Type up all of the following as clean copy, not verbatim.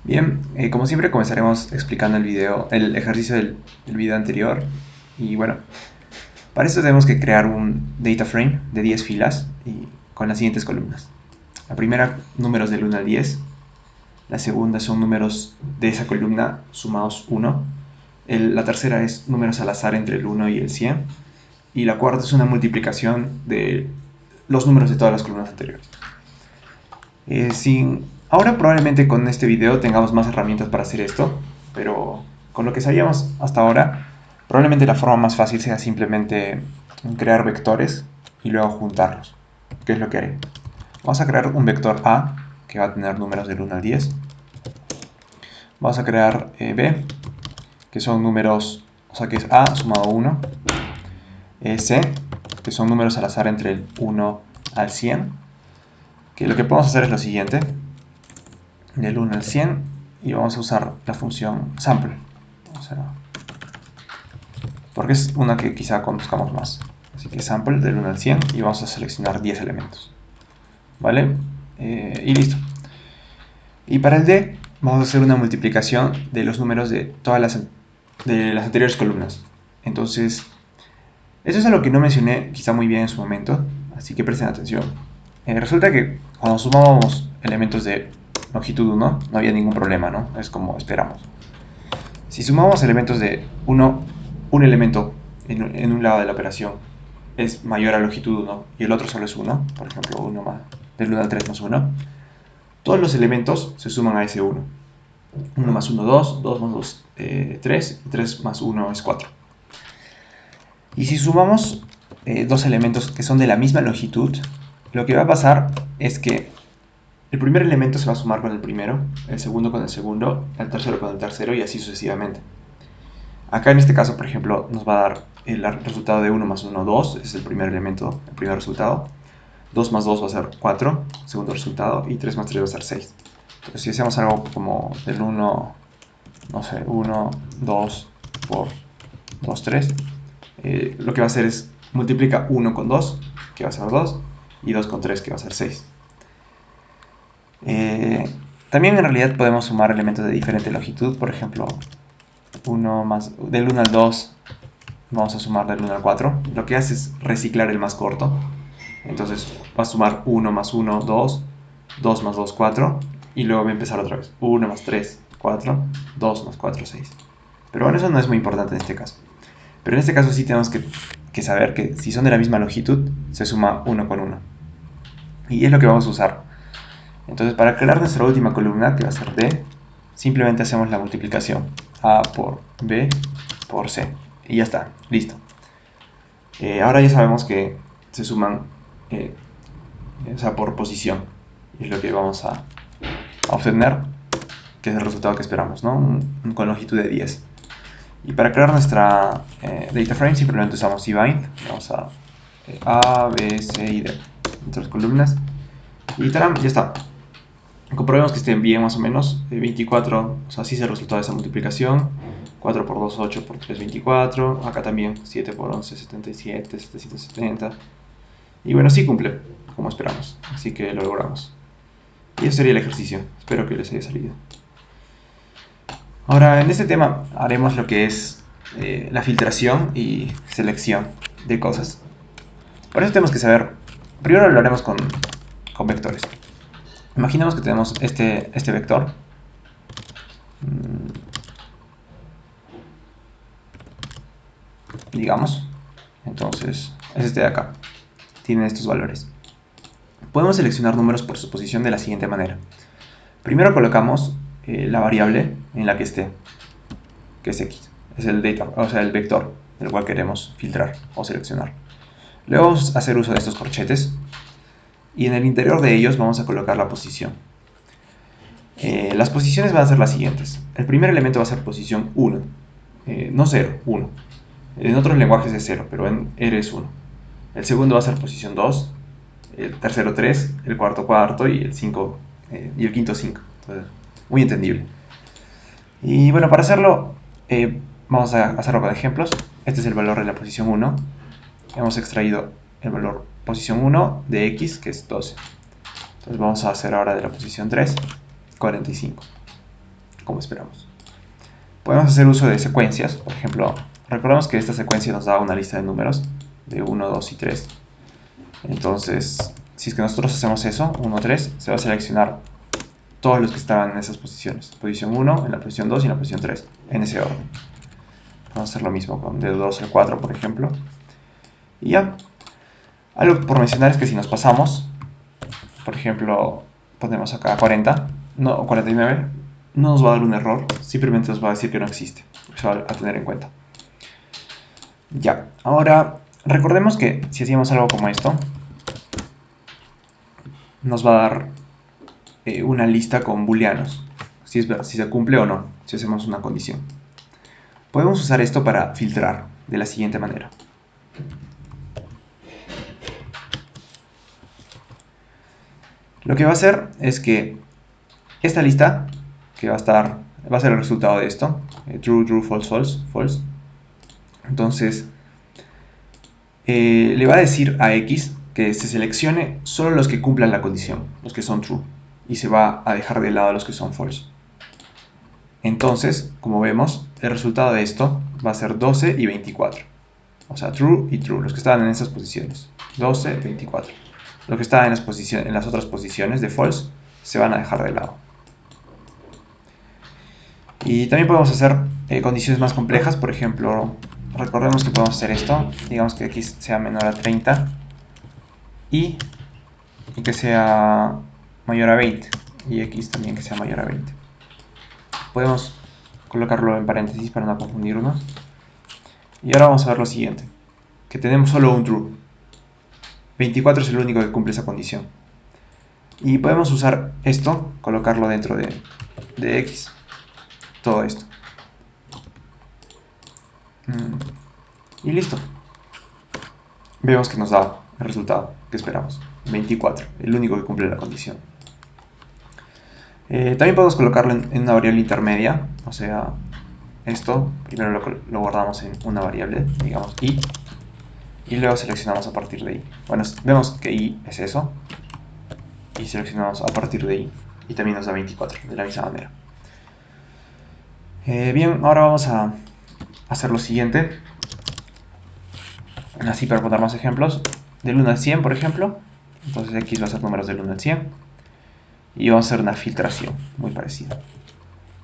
Bien, como siempre comenzaremos explicando el ejercicio del video anterior. Y bueno, para esto tenemos que crear un data frame de 10 filas y con las siguientes columnas. La primera, números del 1 al 10. La segunda son números de esa columna sumados 1. La tercera es números al azar entre el 1 y el 100. Y la cuarta es una multiplicación de los números de todas las columnas anteriores. Ahora probablemente con este video tengamos más herramientas para hacer esto, pero con lo que sabíamos hasta ahora, probablemente la forma más fácil sea simplemente crear vectores y luego juntarlos. ¿Qué es lo que haré? Vamos a crear un vector A que va a tener números del 1 al 10. Vamos a crear B, que son números, o sea que es A sumado 1. C, que son números al azar entre el 1 al 100. Que lo que podemos hacer es lo siguiente: del 1 al 100 y vamos a usar la función sample, o sea, porque es una que quizá conozcamos más. Así que sample del 1 al 100 y vamos a seleccionar 10 elementos. ¿Vale? Y listo. Y para el D vamos a hacer una multiplicación de los números de todas de las anteriores columnas. Entonces, eso es algo que no mencioné quizá muy bien en su momento, así que presten atención. Resulta que cuando sumábamos elementos de longitud 1 no había ningún problema, ¿no? Es como esperamos. Si sumamos elementos de un elemento en un lado de la operación es mayor a longitud 1 y el otro solo es 1, por ejemplo, 1 más, del 1 al 3 más 1, todos los elementos se suman a ese 1. 1 más 1, 2, 2 más 2, 3, y 3 más 1 es 4. Y si sumamos dos elementos que son de la misma longitud, lo que va a pasar es que el primer elemento se va a sumar con el primero, el segundo con el segundo, el tercero con el tercero y así sucesivamente. Acá en este caso, por ejemplo, nos va a dar el resultado de 1 más 1, 2, es el primer elemento, el primer resultado. 2 más 2 va a ser 4, segundo resultado, y 3 más 3 va a ser 6. Entonces, si hacemos algo como del 1, no sé, 1, 2 por 2, 3, lo que va a hacer es multiplica 1 con 2, que va a ser 2, y 2 con 3, que va a ser 6. También en realidad podemos sumar elementos de diferente longitud, por ejemplo, del 1 al 2 vamos a sumar del 1 al 4. Lo que hace es reciclar el más corto. Entonces va a sumar 1 más 1, 2, 2 más 2, 4. Y luego va a empezar otra vez. 1 más 3, 4, 2 más 4, 6. Pero bueno, eso no es muy importante en este caso. Pero en este caso sí tenemos que saber que si son de la misma longitud, se suma 1 con 1. Y es lo que vamos a usar. Entonces para crear nuestra última columna, que va a ser D, simplemente hacemos la multiplicación. A por B por C. Y ya está, listo. Ahora ya sabemos que se suman, eh, o sea, por posición. Y es lo que vamos a obtener, que es el resultado que esperamos, ¿no? Con longitud de 10. Y para crear nuestra data frame simplemente usamos cbind. Vamos a B, C y D. Entre las columnas. Y ¡taram! Ya está. Comprobemos que estén bien más o menos. 24, o sea, así es el resultado de esa multiplicación. 4 por 2, 8 por 3, 24. Acá también 7 por 11, 77, 770. Y bueno, sí cumple, como esperamos. Así que lo logramos. Y eso sería el ejercicio. Espero que les haya salido. Ahora, en este tema haremos lo que es la filtración y selección de cosas. Por eso tenemos que saber, primero lo haremos con vectores. Imaginemos que tenemos este vector. Digamos. Entonces, es este de acá. Tiene estos valores. Podemos seleccionar números por su posición de la siguiente manera. Primero colocamos la variable en la que esté, que es x. Es el data, o sea, el vector del cual queremos filtrar o seleccionar. Luego vamos a hacer uso de estos corchetes y en el interior de ellos vamos a colocar la posición. Las posiciones van a ser las siguientes. El primer elemento va a ser posición 1, no 0, 1. En otros lenguajes es 0, pero en R es 1. El segundo va a ser posición 2, el tercero 3, el cuarto 4 y el 5 y el quinto 5. Entonces, muy entendible. Y bueno, para hacerlo, vamos a hacerlo con ejemplos. Este es el valor de la posición 1. Hemos extraído el valor posición 1 de x, que es 12. Entonces vamos a hacer ahora de la posición 3, 45. como esperamos. Podemos hacer uso de secuencias. Por ejemplo, recordemos que esta secuencia nos da una lista de números de 1, 2 y 3. Entonces, si es que nosotros hacemos eso, 1, 3, se va a seleccionar todos los que estaban en esas posiciones. Posición 1, en la posición 2 y en la posición 3, en ese orden. Vamos a hacer lo mismo con del 2 al 4, por ejemplo. Y ya. Algo por mencionar es que si nos pasamos, por ejemplo, ponemos acá 40, no, 49, no nos va a dar un error, simplemente nos va a decir que no existe. Eso va a tener en cuenta. Ya, ahora recordemos que si hacíamos algo como esto, nos va a dar una lista con booleanos, si se cumple o no, si hacemos una condición. Podemos usar esto para filtrar de la siguiente manera. Lo que va a hacer es que esta lista, que va a ser el resultado de esto, true, true, false, false, false. Entonces, le va a decir a X que se seleccione solo los que cumplan la condición, los que son true, y se va a dejar de lado los que son false. Entonces, como vemos, el resultado de esto va a ser 12 y 24. O sea, true y true, los que estaban en esas posiciones. 12, 24. Los que estaban en las otras posiciones de false se van a dejar de lado. Y también podemos hacer condiciones más complejas. Por ejemplo, recordemos que podemos hacer esto. Digamos que x sea menor a 30 y que sea mayor a 20. Y x también que sea mayor a 20. Podemos colocarlo en paréntesis para no confundirnos. Y ahora vamos a ver lo siguiente. Que tenemos solo un true. 24 es el único que cumple esa condición. Y podemos usar esto, colocarlo dentro de x. Todo esto. Y listo. Vemos que nos da el resultado que esperamos. 24, el único que cumple la condición. También podemos colocarlo en una variable intermedia. O sea, esto primero lo guardamos en una variable, digamos i. Y luego seleccionamos a partir de i. Bueno, vemos que i es eso. Y seleccionamos a partir de i. Y también nos da 24, de la misma manera. Bien, ahora vamos a hacer lo siguiente. Así para poner más ejemplos. Del 1 al 100, por ejemplo. Entonces x va a ser números del 1 al 100. Y vamos a hacer una filtración muy parecida.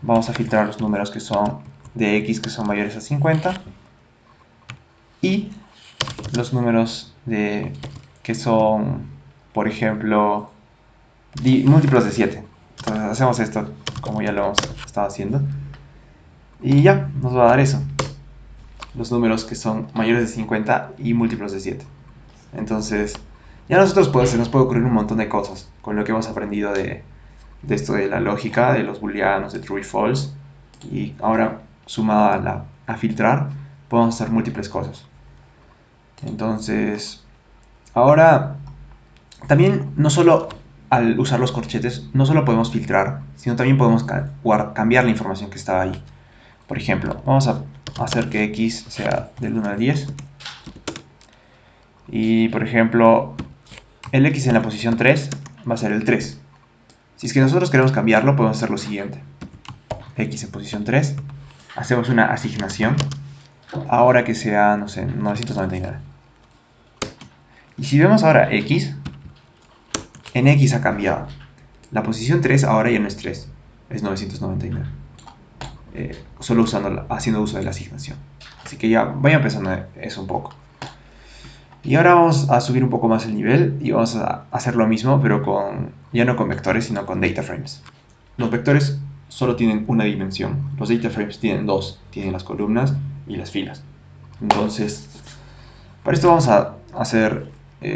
Vamos a filtrar los números que son de x que son mayores a 50. Y los números que son, por ejemplo, múltiplos de 7. Entonces hacemos esto como ya lo hemos estado haciendo. Y ya, nos va a dar eso. Los números que son mayores de 50 y múltiplos de 7. Entonces, ya nosotros se nos puede ocurrir un montón de cosas con lo que hemos aprendido de esto de la lógica, de los booleanos, de true y false. Y ahora, sumado a filtrar, podemos hacer múltiples cosas. Entonces, ahora, también no solo al usar los corchetes, no solo podemos filtrar, sino también podemos cambiar la información que estaba ahí. Por ejemplo, vamos a hacer que x sea del 1 al 10. Y, por ejemplo, el x en la posición 3 va a ser el 3. Si es que nosotros queremos cambiarlo, podemos hacer lo siguiente. X en posición 3. Hacemos una asignación. Ahora que sea, no sé, 999. Y si vemos ahora X, en X ha cambiado. La posición 3 ahora ya no es 3, es 999. Solo haciendo uso de la asignación. Así que ya vayan pensando eso un poco. Y ahora vamos a subir un poco más el nivel y vamos a hacer lo mismo, pero ya no con vectores, sino con data frames. Los vectores solo tienen una dimensión. Los data frames tienen dos. Tienen las columnas y las filas. Entonces, para esto vamos a hacer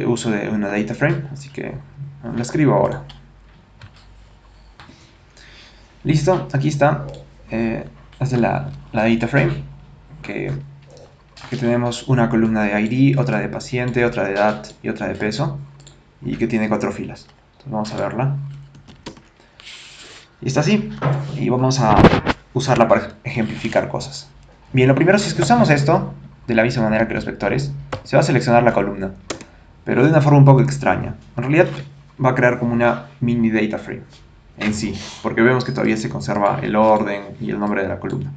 uso de una data frame. Así que la escribo ahora. Listo, aquí está. Esta es la data frame. Que tenemos una columna de ID, otra de paciente, otra de edad y otra de peso. Y que tiene 4 filas. Entonces vamos a verla. Y está así. Y vamos a usarla para ejemplificar cosas. Bien, lo primero, si es que usamos esto, de la misma manera que los vectores, se va a seleccionar la columna, pero de una forma un poco extraña. En realidad va a crear como una mini data frame. en sí, porque vemos que todavía se conserva el orden y el nombre de la columna.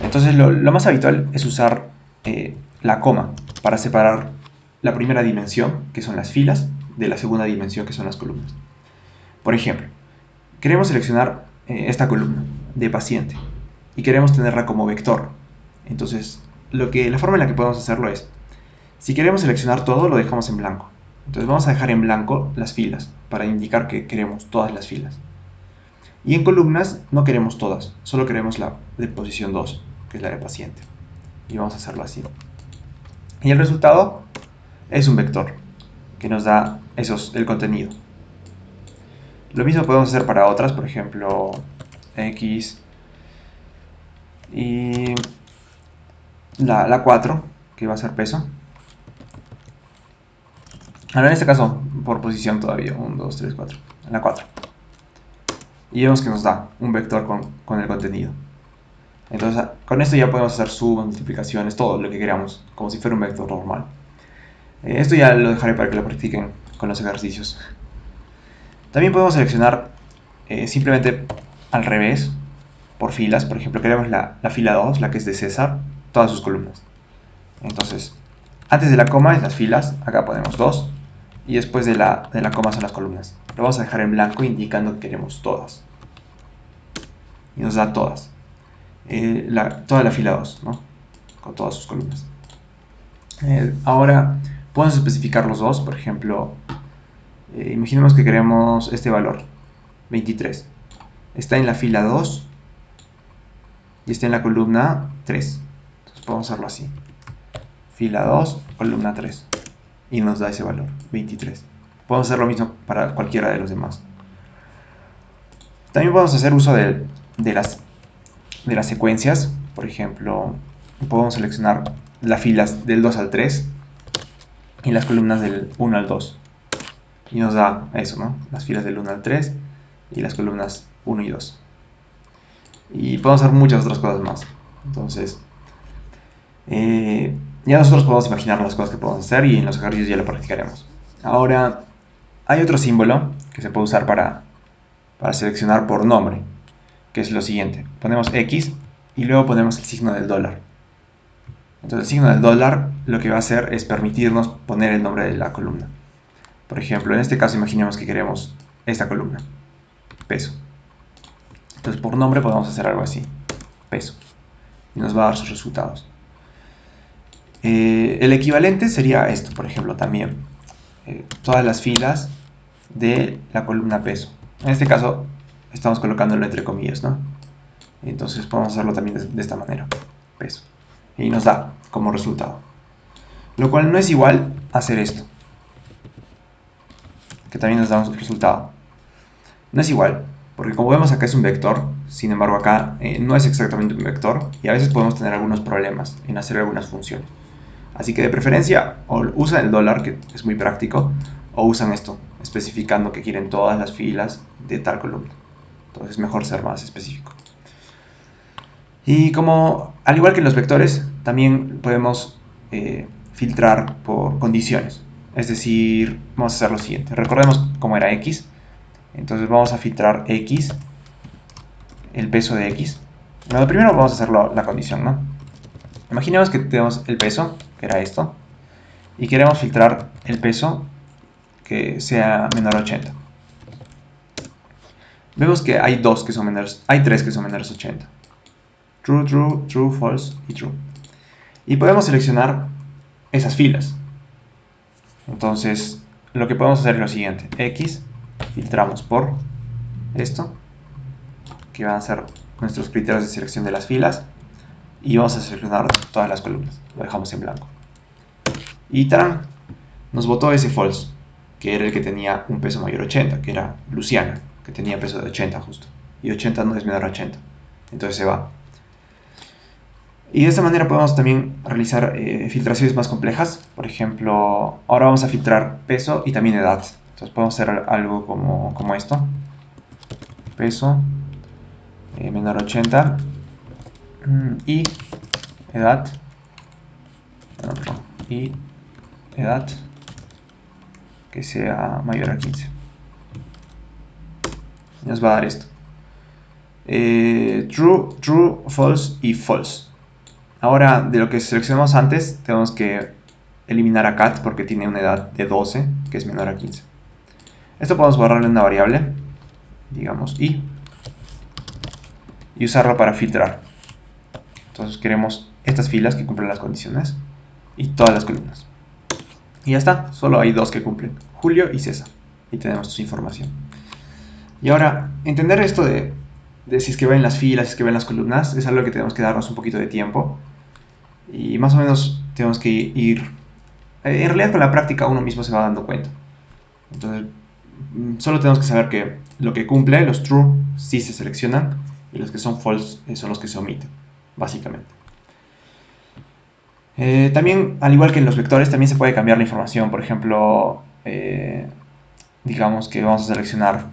Entonces lo más habitual es usar la coma para separar la primera dimensión, que son las filas, de la segunda dimensión, que son las columnas. Por ejemplo, queremos seleccionar esta columna de paciente y queremos tenerla como vector. Entonces, la forma en la que podemos hacerlo es, si queremos seleccionar todo, lo dejamos en blanco. Entonces vamos a dejar en blanco las filas para indicar que queremos todas las filas. Y en columnas no queremos todas, solo queremos la de posición 2, que es la de paciente. Y vamos a hacerlo así. Y el resultado es un vector que nos da el contenido. Lo mismo podemos hacer para otras, por ejemplo, X y la 4, que va a ser peso. Ahora en este caso, por posición todavía, 1, 2, 3, 4, la 4. Y vemos que nos da un vector con el contenido. Entonces, con esto ya podemos hacer sumas, multiplicaciones, todo lo que queramos, como si fuera un vector normal. Esto ya lo dejaré para que lo practiquen con los ejercicios. También podemos seleccionar simplemente al revés, por filas. Por ejemplo, queremos la fila 2, la que es de César, todas sus columnas. Entonces, antes de la coma es las filas, acá ponemos 2, y después de la coma son las columnas. Lo vamos a dejar en blanco indicando que queremos todas. Y nos da todas. Toda la fila 2, ¿no? Con todas sus columnas. Ahora podemos especificar los dos. Por ejemplo, imaginemos que queremos este valor, 23. Está en la fila 2 y está en la columna 3. Entonces podemos hacerlo así. Fila 2, columna 3. Y nos da ese valor, 23. Podemos hacer lo mismo para cualquiera de los demás. También podemos hacer uso de las secuencias. Por ejemplo, podemos seleccionar las filas del 2 al 3 y las columnas del 1 al 2. Y nos da eso, ¿no? Las filas del 1 al 3 y las columnas 1 y 2. Y podemos hacer muchas otras cosas más. Entonces, ya nosotros podemos imaginar las cosas que podemos hacer y en los ejercicios ya lo practicaremos. Ahora, hay otro símbolo que se puede usar para seleccionar por nombre, que es lo siguiente. Ponemos X y luego ponemos el signo del dólar. Entonces el signo del dólar lo que va a hacer es permitirnos poner el nombre de la columna. Por ejemplo, en este caso imaginemos que queremos esta columna, peso. Entonces por nombre podemos hacer algo así, peso, y nos va a dar sus resultados. El equivalente sería esto, por ejemplo, también. Todas las filas de la columna peso. En este caso estamos colocándolo entre comillas, ¿no? Entonces podemos hacerlo también de esta manera, peso. Y nos da como resultado. Lo cual no es igual a hacer esto, que también nos da un resultado. No es igual, porque como vemos acá es un vector, sin embargo acá no es exactamente un vector y a veces podemos tener algunos problemas en hacer algunas funciones. Así que de preferencia o usan el dólar, que es muy práctico, o usan esto, especificando que quieren todas las filas de tal columna. Entonces es mejor ser más específico. Y como, al igual que en los vectores, también podemos filtrar por condiciones. Es decir, vamos a hacer lo siguiente. Recordemos cómo era X. Entonces vamos a filtrar X, el peso de X. Bueno, primero vamos a hacer la condición, ¿no? Imaginemos que tenemos el peso, que era esto, y queremos filtrar el peso que sea menor a 80. Vemos que hay tres que son menores a 80. True, true, true, false y true. Y podemos seleccionar esas filas. Entonces, lo que podemos hacer es lo siguiente. X, filtramos por esto, que van a ser nuestros criterios de selección de las filas. Y vamos a seleccionar todas las columnas. Lo dejamos en blanco. Y ¡tarán! Nos botó ese false, que era el que tenía un peso mayor a 80, que era Luciana, que tenía peso de 80 justo. Y 80 no es menor a 80. Entonces se va. Y de esta manera podemos también realizar filtraciones más complejas. Por ejemplo, ahora vamos a filtrar peso y también edad. Entonces podemos hacer algo como esto. Peso menor a 80 y edad. Bueno, perdón, y edad que sea mayor a 15. nos va a dar esto. True, true, false y false. Ahora, de lo que seleccionamos antes, tenemos que eliminar a cat porque tiene una edad de 12, que es menor a 15. Esto podemos borrarle una variable, digamos y usarlo para filtrar. Entonces queremos estas filas que cumplen las condiciones y todas las columnas. Y ya está, solo hay dos que cumplen, Julio y César. Y tenemos su información. Y ahora, entender esto de si es que ven las filas, si es que ven las columnas, es algo que tenemos que darnos un poquito de tiempo. Y más o menos tenemos que ir... En realidad con la práctica uno mismo se va dando cuenta. Entonces, solo tenemos que saber que lo que cumple, los true, sí se seleccionan. Y los que son false son los que se omiten, básicamente. También, al igual que en los vectores, también se puede cambiar la información. Por ejemplo, digamos que vamos a seleccionar...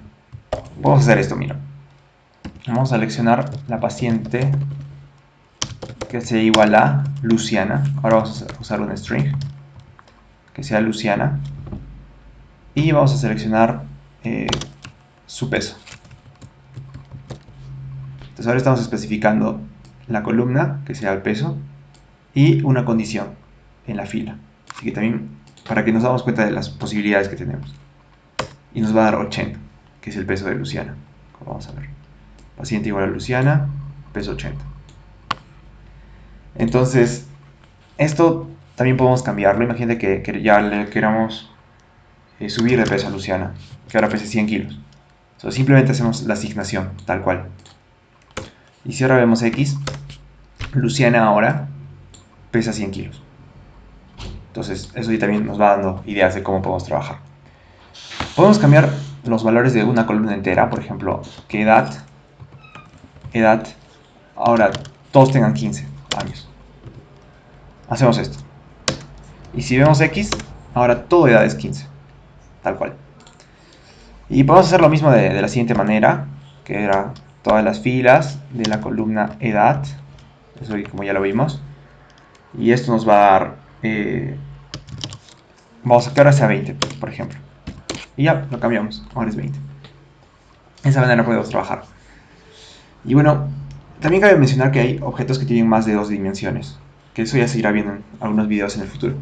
Vamos a hacer esto, mira. Vamos a seleccionar la paciente que sea igual a Luciana. Ahora vamos a usar un string que sea Luciana. Y vamos a seleccionar su peso. Entonces ahora estamos especificando la columna, que sea el peso, y una condición en la fila. Así que también para que nos damos cuenta de las posibilidades que tenemos. Y nos va a dar 80, que es el peso de Luciana. Como vamos a ver. Paciente igual a Luciana, peso 80. Entonces, esto también podemos cambiarlo. Imagínate que ya le queramos subir de peso a Luciana, que ahora pese 100 kilos. Entonces simplemente hacemos la asignación, tal cual. Y si ahora vemos X, Luciana ahora pesa 100 kilos. Entonces eso ya también nos va dando ideas de cómo podemos trabajar. Podemos cambiar los valores de una columna entera, por ejemplo, que edad, ahora todos tengan 15 años. Hacemos esto. Y si vemos X, ahora todo edad es 15, tal cual. Y podemos hacer lo mismo de la siguiente manera, que era todas las filas de la columna edad, eso como ya lo vimos. Y esto nos va a dar, vamos a que ahora sea 20, por ejemplo. Y ya, lo cambiamos, ahora es 20. De esa manera podemos trabajar. Y bueno, también cabe mencionar que hay objetos que tienen más de 2 dimensiones, que eso ya se irá viendo en algunos videos en el futuro.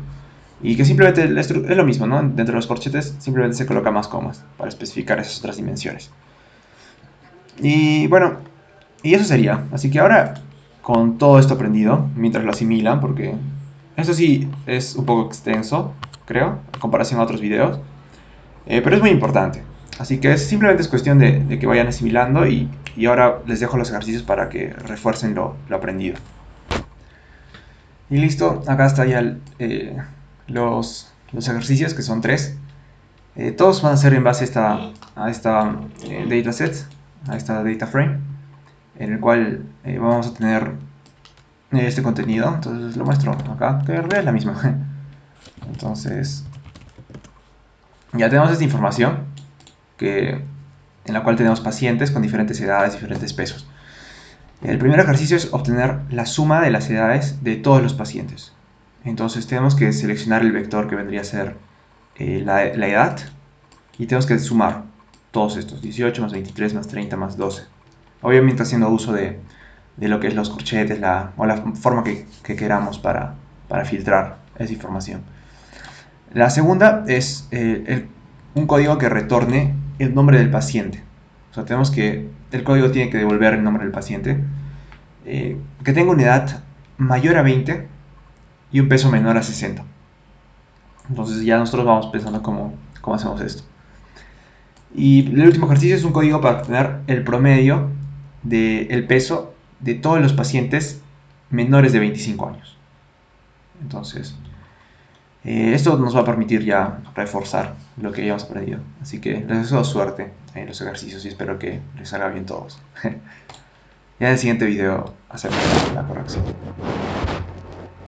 Y que simplemente es lo mismo, ¿no? Dentro de los corchetes simplemente se coloca más comas para especificar esas otras dimensiones. Y bueno, y eso sería. Así que ahora, con todo esto aprendido, mientras lo asimilan, porque eso sí es un poco extenso, creo, en comparación a otros videos, pero es muy importante. Así que simplemente es cuestión de que vayan asimilando y ahora les dejo los ejercicios para que refuercen lo aprendido. Y listo, acá está ya los ejercicios, que son 3. Todos van a ser en base a esta dataset, a esta data frame, en el cual vamos a tener este contenido. Entonces lo muestro acá, que en realidad es la misma. Entonces ya tenemos esta información en la cual tenemos pacientes con diferentes edades, diferentes pesos. El primer ejercicio es obtener la suma de las edades de todos los pacientes. Entonces tenemos que seleccionar el vector que vendría a ser la edad y tenemos que sumar todos estos, 18 más 23 más 30 más 12. Obviamente haciendo uso de lo que es los corchetes o la forma que queramos para filtrar esa información. La segunda es un código que retorne el nombre del paciente. O sea, el código tiene que devolver el nombre del paciente, que tenga una edad mayor a 20 y un peso menor a 60. Entonces ya nosotros vamos pensando cómo hacemos esto. Y el último ejercicio es un código para obtener el promedio del peso de todos los pacientes menores de 25 años. Entonces, esto nos va a permitir ya reforzar lo que ya hemos aprendido. Así que les deseo suerte en los ejercicios y espero que les salga bien todos. Ya en el siguiente video hacemos la corrección.